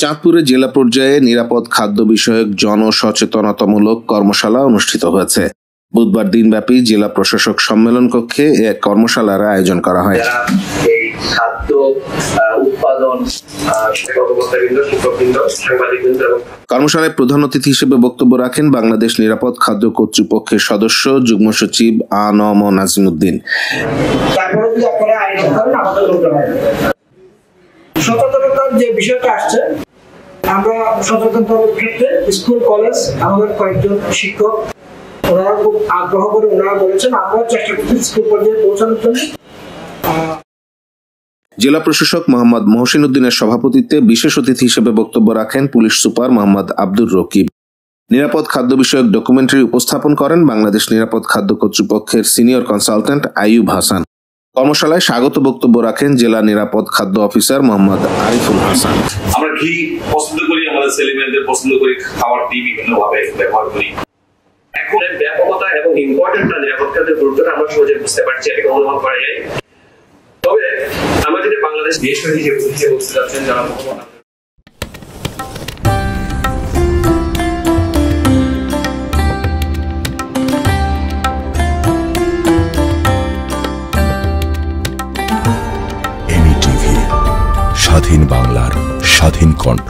চাঁদপুরে জেলা পর্যায়ে নিরাপদ খাদ্য বিষয়ক জনসচেতনতামূলক কর্মশালা অনুষ্ঠিত হয়েছে। বুধবার দিনব্যাপী জেলা প্রশাসক সম্মেলন কক্ষে এক কর্মশালার আয়োজন করা হয়। কর্মশালায় প্রধান অতিথি হিসেবে বক্তব্য রাখেন বাংলাদেশ নিরাপদ খাদ্য কর্তৃপক্ষের সদস্য যুগ্ম সচিব আ.ন.ম নাজিমউদ্দিন। সচেতনতার যে বিষয়টা আসছে, আমরা সচেতনতার ক্ষেত্রে স্কুল কলেজ আমাদের কয়েকজন শিক্ষক ওনারা খুব আগ্রহ করে ওনারা বলেছেন, আমরাও চেষ্টা করছি স্কুল পর্যায়ে পৌঁছানোর জন্য। জেলা প্রশাসক মোহাম্মদ মহসিন উদ্দিনের সভাপতিত্বে বিশেষ অতিথি হিসেবে বক্তব্য রাখেন পুলিশ সুপার মোহাম্মদ আব্দুর রকিব। নিরাপদ খাদ্য বিষয়ক ডকুমেন্টারি উপস্থাপন করেন বাংলাদেশ নিরাপদ খাদ্য কর্তৃপক্ষের সিনিয়র কনসালটেন্ট আইয়ুব হাসান। কর্মশালায় স্বাগত বক্তব্য রাখেন জেলা নিরাপদ খাদ্য অফিসার মোহাম্মদ আরিফুল হাসান। আমরা ঘি পছন্দ করি, আমাদের ছেলেমেয়েদের পছন্দ করি, খাবার দিই বিভিন্ন ভাবে ব্যবহার করি। এখন ব্যাপকতা এবং ইম্পর্টেন্টটা নিরাপদ খাদ্যের গুরুত্বটা আমরা সহজে বুঝতে পারছি, এটাকে অনুভব করা যায়। তবে আমরা যদি বাংলাদেশ দেশ হিসেবে বলতে চাচ্ছেন যারা স্বাধীন বাংলার স্বাধীন কণ্ঠ।